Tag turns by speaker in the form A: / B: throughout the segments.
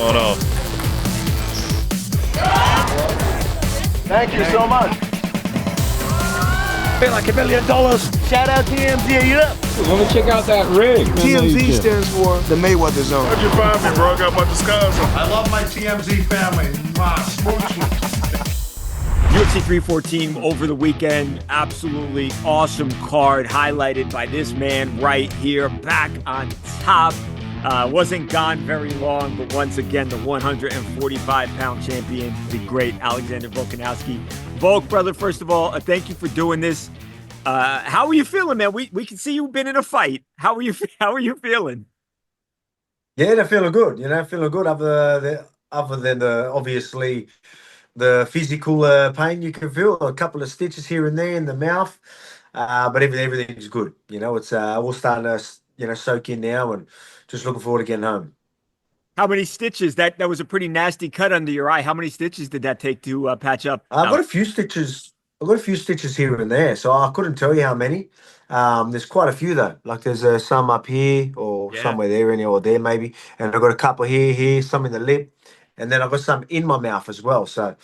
A: going on?
B: Thank you so much.
C: Pay like $1 million.
B: Shout out TMZ, you up?
C: Let me check out that rig.
B: TMZ stands for the Mayweather Zone.
A: How'd you find me, bro? I got my disguise on.
D: I love my TMZ family.
C: UFC 314 over the weekend. Absolutely awesome card, highlighted by this man right here, back on top. Wasn't gone very long, but once again, the 145-pound champion, the great Alexander Volkanovski. Volk, brother, first of all, thank you for doing this. How are you feeling, man? We can see you've been in a fight. How are you feeling?
E: Yeah, they're feeling good. Feeling good. Other than the obviously the physical pain you can feel, a couple of stitches here and there in the mouth, but everything's good. It's all starting to soak in now, and just looking forward to getting home.
C: How many stitches? That was a pretty nasty cut under your eye. How many stitches did that take to patch up?
E: I've got a few stitches. I've got a few stitches here and there, so I couldn't tell you how many. There's quite a few though. Like there's some up here or somewhere there, or there maybe, and I've got a couple here, some in the lip, and then I've got some in my mouth as well. So,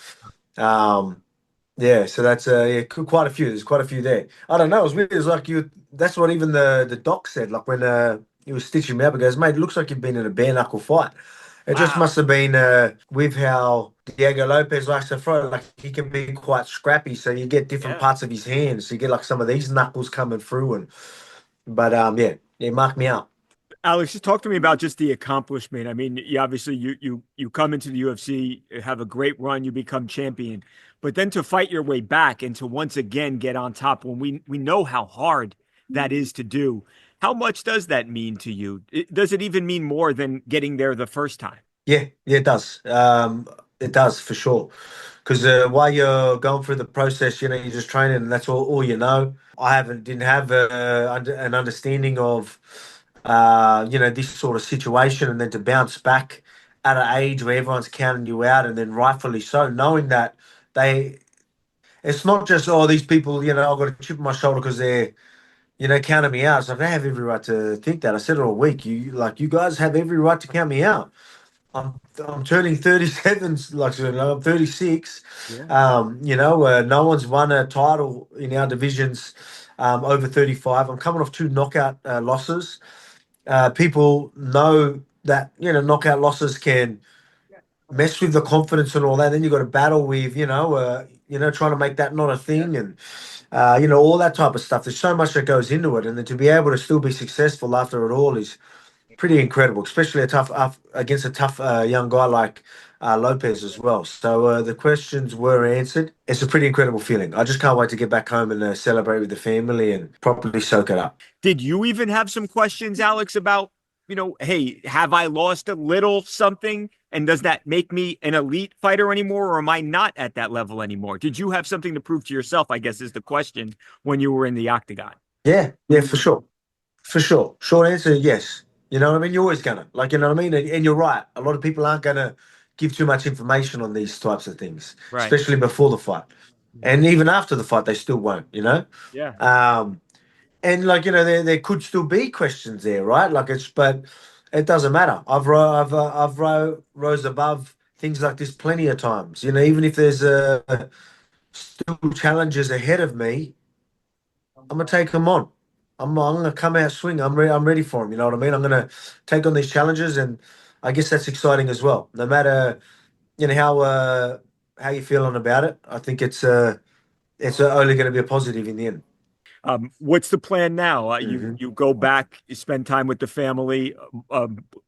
E: yeah, so that's quite a few. There's quite a few there. I don't know. It was weird. It was like you. That's what even the doc said. Like when he was stitching me up, he goes, "Mate, it looks like you've been in a bare knuckle fight." It just must have been with how Diego Lopez likes to throw. Like he can be quite scrappy, so you get different parts of his hands. So you get like some of these knuckles coming through, but it marked me out.
C: Alex, just talk to me about just the accomplishment. I mean, you obviously you come into the UFC, have a great run, you become champion, but then to fight your way back and to once again get on top when we know how hard that is to do. How much does that mean to you? Does it even mean more than getting there the first time?
E: Yeah, it does. It does for sure. Because while you're going through the process, you're just training, and that's all you know. I didn't have an understanding of this sort of situation, and then to bounce back at an age where everyone's counting you out, and then rightfully so, knowing that it's not just these people, I've got a chip on my shoulder because they're counting me out. So they have every right to think that. I said it all week. You guys have every right to count me out. I'm turning 37, I'm 36. Yeah. No one's won a title in our divisions over 35. I'm coming off 2 knockout losses. People know that knockout losses can mess with the confidence and all that. Then you've got to battle with trying to make that not a thing, and all that type of stuff. There's so much that goes into it, and then to be able to still be successful after it all is pretty incredible, especially against a tough young guy like Lopez as well. So the questions were answered. It's a pretty incredible feeling. I just can't wait to get back home and celebrate with the family and properly soak it up.
C: Did you even have some questions, Alex, about, hey, have I lost a little something? And does that make me an elite fighter anymore, or am I not at that level anymore? Did you have something to prove to yourself, I guess, is the question when you were in the octagon?
E: Yeah, for sure. For sure. Short answer, yes. You know what I mean? You're always gonna. You know what I mean? And you're right. A lot of people aren't going to give too much information on these types of things, right, especially before the fight. And even after the fight, they still won't,
C: Yeah.
E: And there could still be questions there, right? But it doesn't matter. I've rose above things like this plenty of times. Even if there's still challenges ahead of me, I'm gonna take them on. I'm gonna come out swing. I'm ready for them. You know what I mean? I'm gonna take on these challenges, and I guess that's exciting as well. No matter how you're feeling about it, I think it's only going to be a positive in the end.
C: What's the plan now? You go back, you spend time with the family.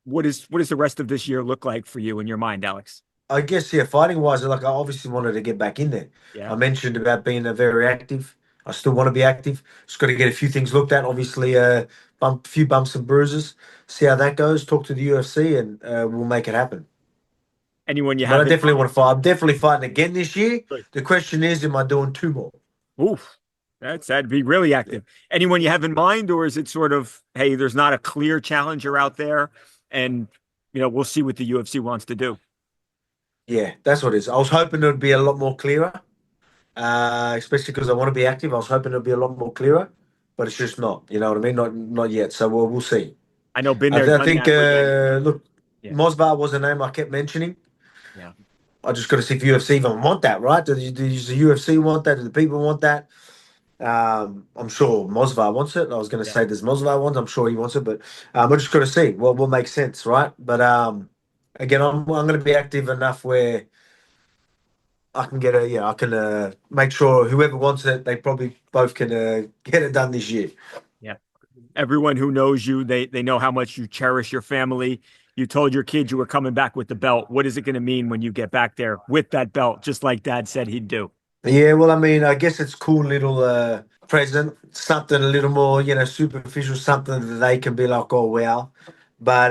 C: What does the rest of this year look like for you in your mind, Alex?
E: I guess, fighting wise, I obviously wanted to get back in there. Yeah. I mentioned about being very active. I still want to be active. Just got to get a few things looked at. Obviously, a few bumps and bruises. See how that goes. Talk to the UFC, and we'll make it happen.
C: Anyone you
E: have?
C: I
E: definitely want to fight. I'm definitely fighting again this year. Good. The question is, am I doing 2 more?
C: Oof. That'd be really active. Yeah. Anyone you have in mind, or is it sort of, hey, there's not a clear challenger out there, and we'll see what the UFC wants to do?
E: Yeah, that's what it is. I was hoping it would be a lot more clearer, especially because I want to be active. I was hoping it would be a lot more clearer, but it's just not. You know what I mean? Not yet. So we'll see.
C: I know. Been there.
E: I think. Look, Mosbar was a name I kept mentioning.
C: Yeah.
E: I just got to see if UFC even want that, right? Does the UFC want that? Do the people want that? I'm sure Mosvar wants it. I was going to say, does Mosvar want it? I'm sure he wants it, but I just got to see what will make sense, right? But again, I'm going to be active enough where I can make sure whoever wants it, they probably both can get it done this year.
C: Yeah. Everyone who knows you, they know how much you cherish your family. You told your kids you were coming back with the belt. What is it going to mean when you get back there with that belt, just like Dad said he'd do?
E: Yeah, well, I mean, I guess it's cool little present, something a little more, superficial, something that they can be like, oh, wow. But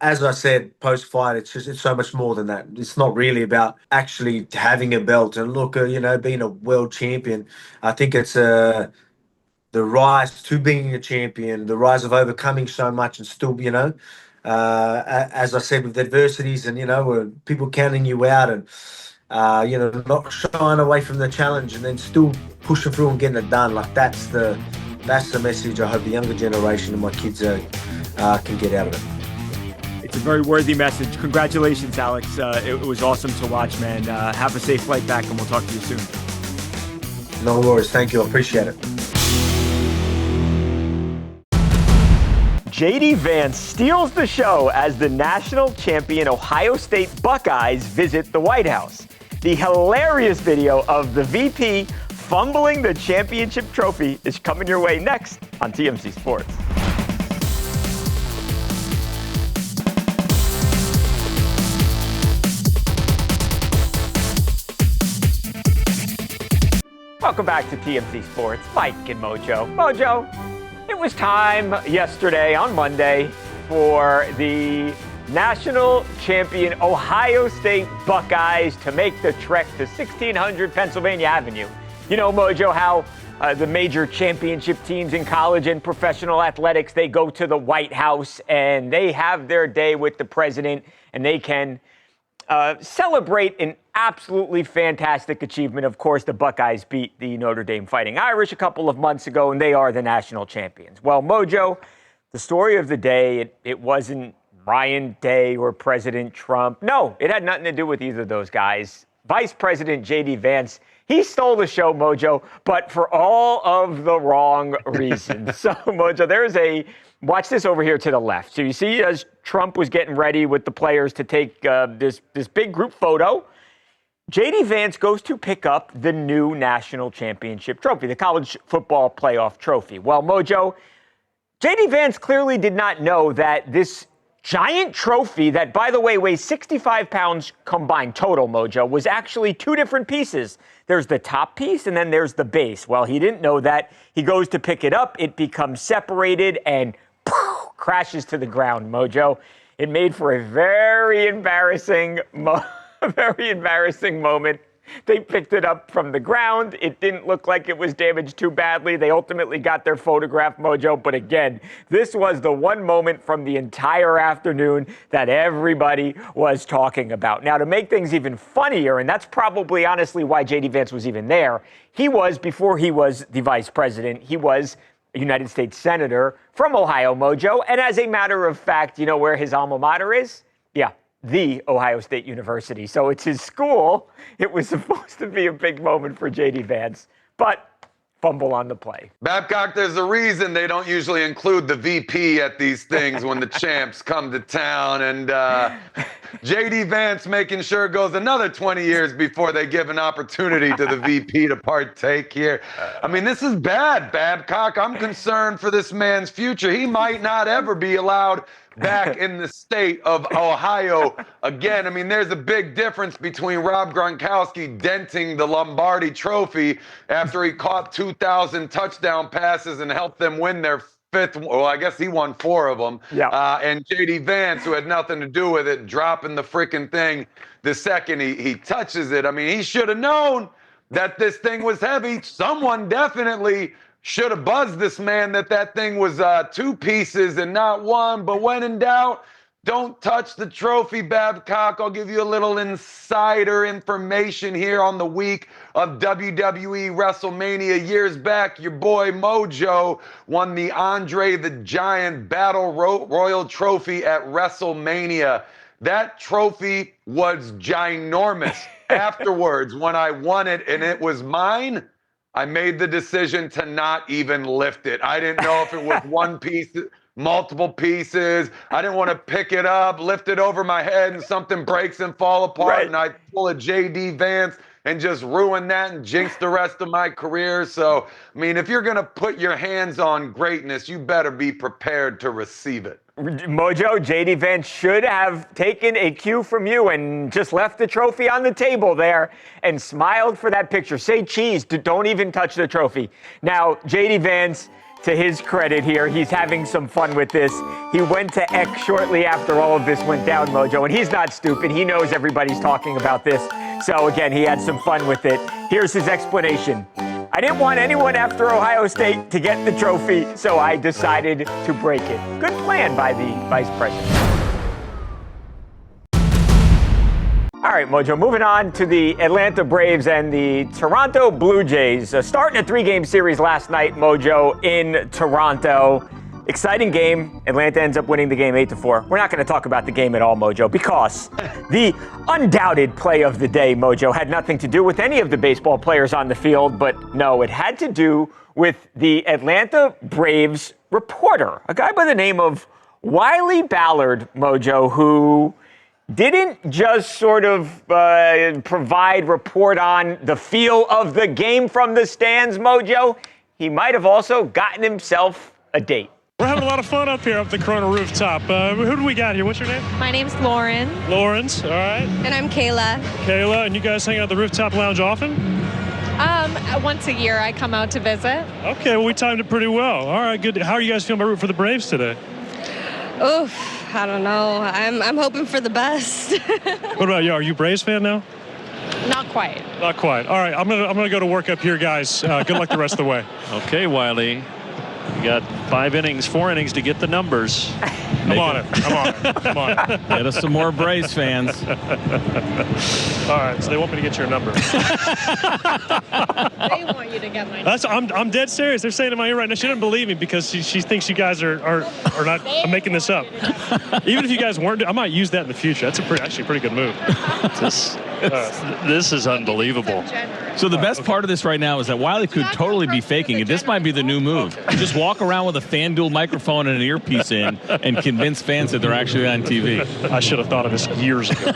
E: as I said, post-fight, it's so much more than that. It's not really about actually having a belt and look, being a world champion. I think it's the rise to being a champion, the rise of overcoming so much and still, as I said, with adversities and, people counting you out and, not shying away from the challenge and then still pushing through and getting it done. Like that's the message I hope the younger generation and my kids can get out of it.
C: It's a very worthy message. Congratulations, Alex. It was awesome to watch, man. Have a safe flight back and we'll talk to you soon.
E: No worries. Thank you. I appreciate it.
C: JD Vance steals the show as the national champion Ohio State Buckeyes visit the White House. The hilarious video of the VP fumbling the championship trophy is coming your way next on TMZ Sports. Welcome back to TMZ Sports. Mike and Mojo. Mojo, it was time yesterday on Monday for the national champion Ohio State Buckeyes to make the trek to 1600 Pennsylvania Avenue. You know, Mojo, how the major championship teams in college and professional athletics, they go to the White House and they have their day with the president and they can celebrate an absolutely fantastic achievement. Of course, the Buckeyes beat the Notre Dame Fighting Irish a couple of months ago, and they are the national champions. Well, Mojo, the story of the day, it wasn't Ryan Day or President Trump. No, it had nothing to do with either of those guys. Vice President J.D. Vance, he stole the show, Mojo, but for all of the wrong reasons. So, Mojo, watch this over here to the left. So you see as Trump was getting ready with the players to take this big group photo, J.D. Vance goes to pick up the new national championship trophy, the college football playoff trophy. Well, Mojo, J.D. Vance clearly did not know that this giant trophy that, by the way, weighs 65 pounds combined total, Mojo, was actually two different pieces. There's the top piece and then there's the base. Well, he didn't know that. He goes to pick it up. It becomes separated and crashes to the ground, Mojo. It made for a very embarrassing moment. They picked it up from the ground. It didn't look like it was damaged too badly. They ultimately got their photograph, Mojo. But again, this was the one moment from the entire afternoon that everybody was talking about. Now, to make things even funnier, and that's probably honestly why J.D. Vance was even there, before he was the vice president, he was a United States Senator from Ohio, Mojo. And as a matter of fact, you know where his alma mater is? Yeah, the Ohio State University. So it's his school. It was supposed to be a big moment for J.D. Vance, but fumble on the play.
F: Babcock, there's a reason they don't usually include the VP at these things when the champs come to town. And J.D. Vance making sure it goes another 20 years before they give an opportunity to the VP to partake here. I mean, this is bad, Babcock. I'm concerned for this man's future. He might not ever be allowed back in the state of Ohio again. I mean, there's a big difference between Rob Gronkowski denting the Lombardi trophy after he caught 2,000 touchdown passes and helped them win their fifth. Well, I guess he won 4 of them.
C: Yeah.
F: And J.D. Vance, who had nothing to do with it, dropping the freaking thing the second he touches it. I mean, he should have known that this thing was heavy. Someone definitely should have buzzed this man that thing was 2 pieces and not 1. But when in doubt, Don't touch the trophy, Babcock. I'll give you a little insider information here on the week of WWE WrestleMania. Years back, your boy Mojo won the Andre the Giant Battle Royal Trophy at WrestleMania. That trophy was ginormous. Afterwards, when I won it and it was mine, I made the decision to not even lift it. I didn't know if it was one piece, multiple pieces. I didn't want to pick it up, lift it over my head, and something breaks and fall apart, and I pull a JD Vance and just ruin that and jinx the rest of my career. So, I mean, if you're going to put your hands on greatness, you better be prepared to receive it.
C: Mojo, JD Vance should have taken a cue from you and just left the trophy on the table there and smiled for that picture. Say cheese, don't even touch the trophy. Now, JD Vance, to his credit here, he's having some fun with this. He went to X shortly after all of this went down, Mojo, and he's not stupid. He knows everybody's talking about this. So again, he had some fun with it. Here's his explanation. I didn't want anyone after Ohio State to get the trophy, so I decided to break it. Good plan by the vice president. All right, Mojo, moving on to the Atlanta Braves and the Toronto Blue Jays. Starting a 3-game series last night, Mojo, in Toronto. Exciting game. Atlanta ends up winning the game 8-4. We're not going to talk about the game at all, Mojo, because the undoubted play of the day, Mojo, had nothing to do with any of the baseball players on the field, but no, it had to do with the Atlanta Braves reporter, a guy by the name of Wiley Ballard, Mojo, who didn't just sort of report on the feel of the game from the stands, Mojo. He might have also gotten himself a date.
G: We're having a lot of fun up here up the Corona rooftop. Who do we got here? What's your name?
H: My name's Lauren.
G: Lawrence, all right.
H: And I'm Kayla.
G: Kayla, and you guys hang out at the rooftop lounge often?
H: Once a year I come out to visit.
G: Okay, well, we timed it pretty well. All right, good. How are you guys feeling about rooting for the Braves today?
H: Oof, I don't know. I'm hoping for the best.
G: What about you? Are you a Braves fan now?
H: Not quite.
G: Not quite. All right, I'm gonna go to work up here, guys. Good luck the rest of the way.
I: Okay, Wiley. You got 4 innings to get the numbers.
G: I'm on it. I'm on it.
I: Get us some more Braves fans.
G: All right, so they want me to get your number.
H: They want you to get my number.
G: I'm dead serious. They're saying in my ear right now, she doesn't believe me because she thinks you guys are not. I'm making this up. Even if you guys weren't, I might use that in the future. That's actually a pretty good move.
I: This is unbelievable.
J: So the best part of this right now is that Wiley could totally be faking it. This might be the new move. Just walk around with a FanDuel microphone and an earpiece in and convince fans that they're actually on TV.
G: I should have thought of this years ago.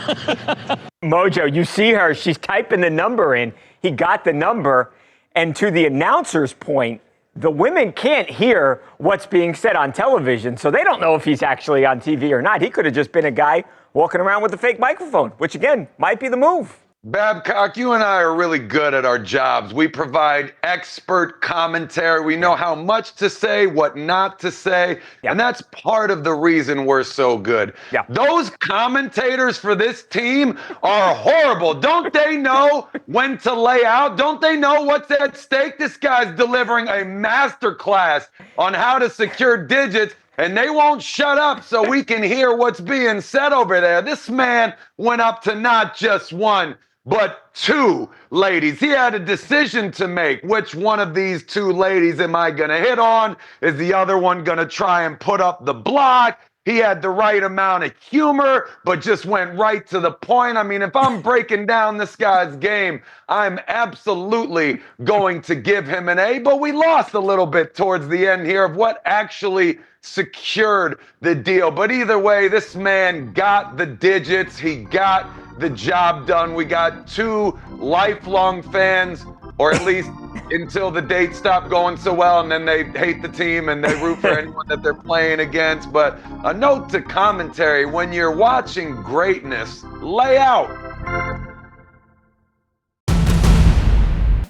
C: Mojo, you see her. She's typing the number in. He got the number. And to the announcer's point, the women can't hear what's being said on television, so they don't know if he's actually on TV or not. He could have just been a guy walking around with a fake microphone, which, again, might be the move.
F: Babcock, you and I are really good at our jobs. We provide expert commentary. We know how much to say, what not to say, and that's part of the reason we're so good. Those commentators for this team are horrible. Don't they know when to lay out? Don't they know what's at stake? This guy's delivering a master class on how to secure digits, and they won't shut up so we can hear what's being said over there. This man went up to not just one, but 2 ladies. He had a decision to make. Which one of these 2 ladies am I going to hit on? Is the other one going to try and put up the block? He had the right amount of humor, but just went right to the point. I mean, if I'm breaking down this guy's game, I'm absolutely going to give him an A, but we lost a little bit towards the end here of what actually secured the deal. But either way, this man got the digits. He got the job done. We got 2 lifelong fans, or at least until the dates stop going so well, and then they hate the team and they root for anyone that they're playing against. But a note to commentary, when you're watching greatness, lay out.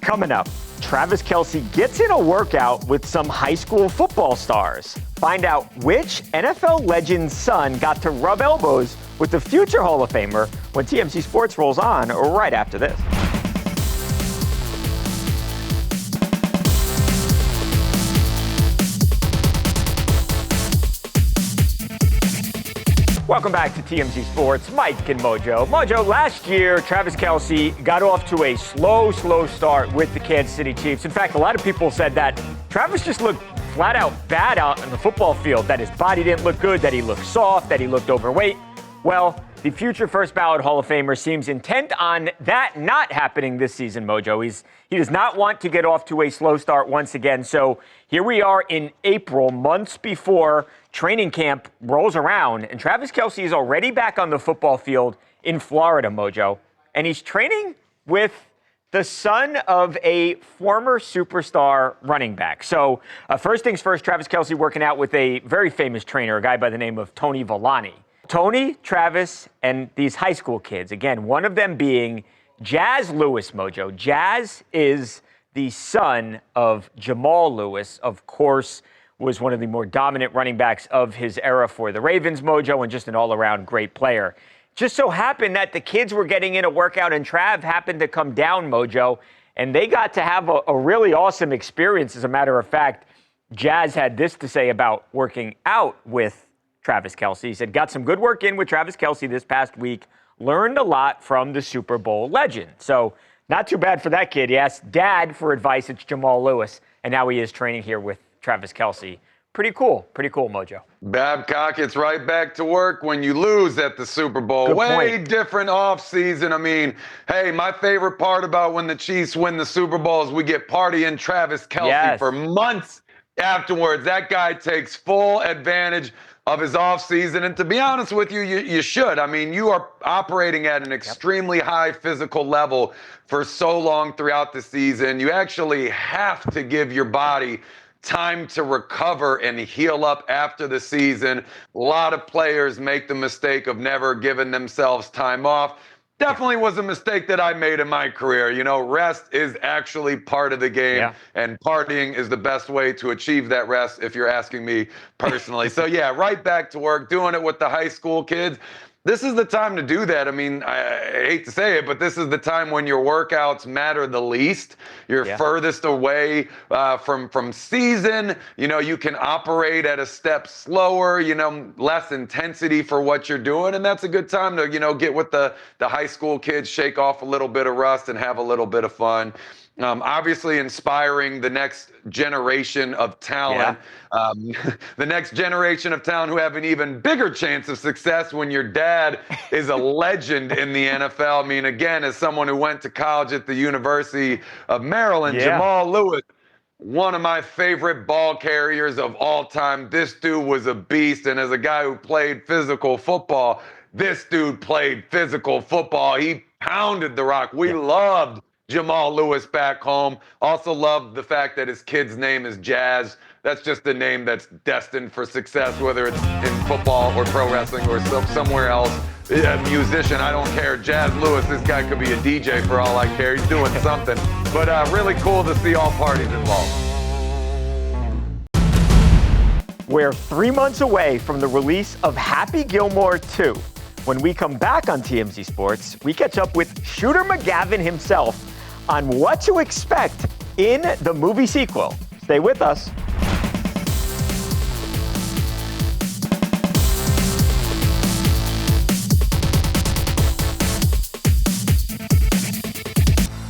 C: Coming up, Travis Kelce gets in a workout with some high school football stars. Find out which NFL legend's son got to rub elbows with the future Hall of Famer when TMZ Sports rolls on right after this. Welcome back to TMZ Sports. Mike and Mojo. Mojo, last year, Travis Kelce got off to a slow start with the Kansas City Chiefs. In fact, a lot of people said that Travis just looked flat out bad out on the football field, that his body didn't look good, that he looked soft, that he looked overweight. Well, the future first ballot Hall of Famer seems intent on that not happening this season, Mojo. He does not want to get off to a slow start once again. So here we are in April, months before training camp rolls around, and Travis Kelce is already back on the football field in Florida, Mojo. And he's training with the son of a former superstar running back. So first things first, Travis Kelce working out with a very famous trainer, a guy by the name of Tony Villani. Tony, Travis, and these high school kids. Again, one of them being Jazz Lewis, Mojo. Jazz is the son of Jamal Lewis, of course, was one of the more dominant running backs of his era for the Ravens, Mojo, and just an all-around great player. Just so happened that the kids were getting in a workout, and Trav happened to come down, Mojo, and they got to have a really awesome experience. As a matter of fact, Jazz had this to say about working out with Travis Kelce. He said, got some good work in with Travis Kelce this past week, learned a lot from the Super Bowl legend. So not too bad for that kid. He asked Dad for advice. It's Jamal Lewis, and now he is training here with Travis Kelce. Pretty cool, Mojo.
F: Babcock, it's right back to work when you lose at the Super Bowl.
C: Good
F: Way
C: point.
F: different offseason. I mean, hey, my favorite part about when the Chiefs win the Super Bowl is we get partying Travis Kelce for months afterwards. That guy takes full advantage of his offseason. And to be honest with you, you should. I mean, you are operating at an extremely high physical level for so long throughout the season. You actually have to give your body time to recover and heal up after the season. A lot of players make the mistake of never giving themselves time off. Definitely was a mistake that I made in my career. You know, rest is actually part of the game, and partying is the best way to achieve that rest, if you're asking me personally. So, yeah, right back to work, doing it with the high school kids. This is the time to do that. I mean, I hate to say it, but this is the time when your workouts matter the least. You're furthest away from season. You know, you can operate at a step slower, you know, less intensity for what you're doing. And that's a good time to, you know, get with the high school kids, shake off a little bit of rust and have a little bit of fun. Obviously inspiring the next generation of talent, the next generation of talent who have an even bigger chance of success when your dad is a legend in the NFL. I mean, again, as someone who went to college at the University of Maryland, Jamal Lewis, one of my favorite ball carriers of all time. This dude was a beast. And as a guy who played physical football, this dude played physical football. He pounded the rock. We loved Jamal Lewis back home. Also loved the fact that his kid's name is Jazz. That's just a name that's destined for success, whether it's in football or pro wrestling or somewhere else. A musician, I don't care. Jazz Lewis, this guy could be a DJ for all I care. He's doing something. But really cool to see all parties involved.
C: We're 3 months away from the release of Happy Gilmore 2. When we come back on TMZ Sports, we catch up with Shooter McGavin himself on what to expect in the movie sequel. Stay with us.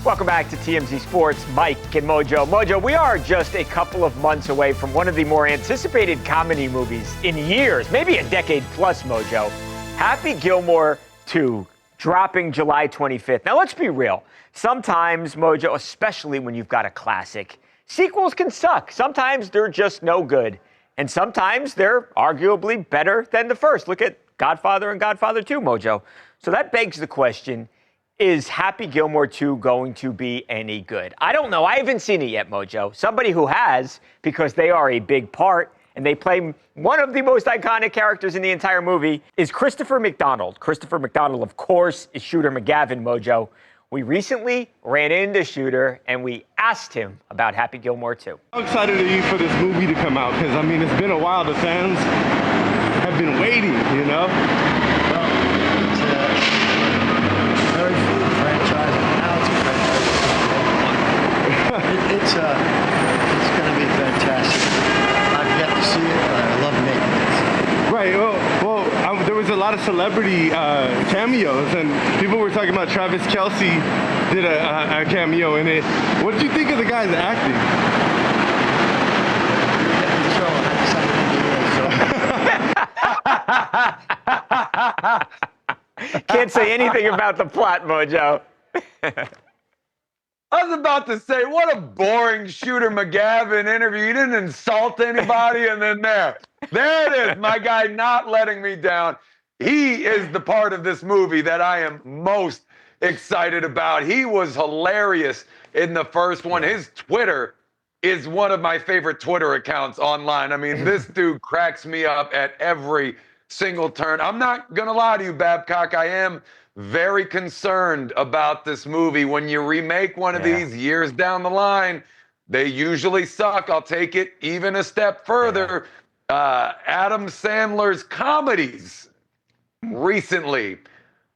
C: Welcome back to TMZ Sports. Mike and Mojo. Mojo, we are just a couple of months away from one of the more anticipated comedy movies in years, maybe a decade plus, Mojo. Happy Gilmore 2, dropping July 25th. Now, let's be real. Sometimes, Mojo, especially when you've got a classic, sequels can suck. Sometimes they're just no good. And sometimes they're arguably better than the first. Look at Godfather and Godfather 2, Mojo. So that begs the question, is Happy Gilmore 2 going to be any good? I don't know. I haven't seen it yet, Mojo. Somebody who has, because they are a big part and they play one of the most iconic characters in the entire movie, is Christopher McDonald. Christopher McDonald, of course, is Shooter McGavin, Mojo. We recently ran into Shooter and we asked him about Happy Gilmore 2.
K: How excited are you for this movie to come out? Because, I mean, it's been a while. The fans have been waiting, you know?
L: Well, it's a very full franchise, and now it's a franchise. It's going to be fantastic. I've yet to see it, but I love making it.
K: Right. Well, there was a lot lot of celebrity cameos, and people were talking about Travis Kelce did a cameo in it. What did you think of the guy's acting?
C: Can't say anything about the plot, Mojo.
F: I was about to say, what a boring Shooter McGavin interview. You didn't insult anybody, and then there it is, my guy not letting me down. He is the part of this movie that I am most excited about. He was hilarious in the first one. His Twitter is one of my favorite Twitter accounts online. I mean, this dude cracks me up at every single turn. I'm not going to lie to you, Babcock. I am very concerned about this movie. When you remake one of these years down the line, they usually suck. I'll take it even a step further. Adam Sandler's comedies recently,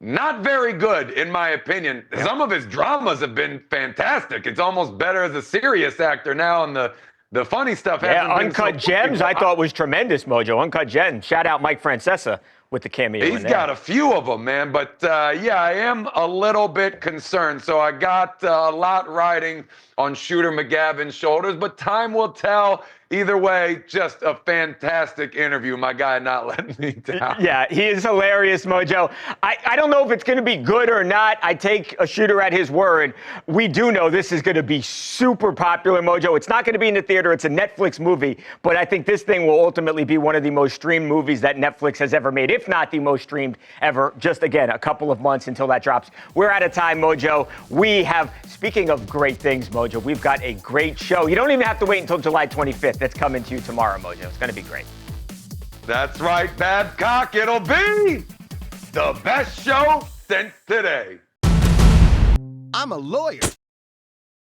F: not very good, in my opinion. Some of his dramas have been fantastic. It's almost better as a serious actor now, and the funny stuff hasn't been
C: Uncut
F: so
C: Gems,
F: funny.
C: I thought was tremendous, Mojo. Uncut Gems. Shout out Mike Francesa with the cameo.
F: He's got a few of them, man. But yeah, I am a little bit concerned. So I got a lot riding on Shooter McGavin's shoulders, but time will tell. Either way, just a fantastic interview. My guy not letting me down.
C: Yeah, he is hilarious, Mojo. I don't know if it's going to be good or not. I take a Shooter at his word. We do know this is going to be super popular, Mojo. It's not going to be in the theater. It's a Netflix movie. But I think this thing will ultimately be one of the most streamed movies that Netflix has ever made, if not the most streamed ever. Just, again, a couple of months until that drops. We're out of time, Mojo. We have, speaking of great things, Mojo, we've got a great show. You don't even have to wait until July 25th. That's coming to you tomorrow, Mojo. It's going to be great.
F: That's right, Babcock. It'll be the best show since today.
M: I'm a lawyer.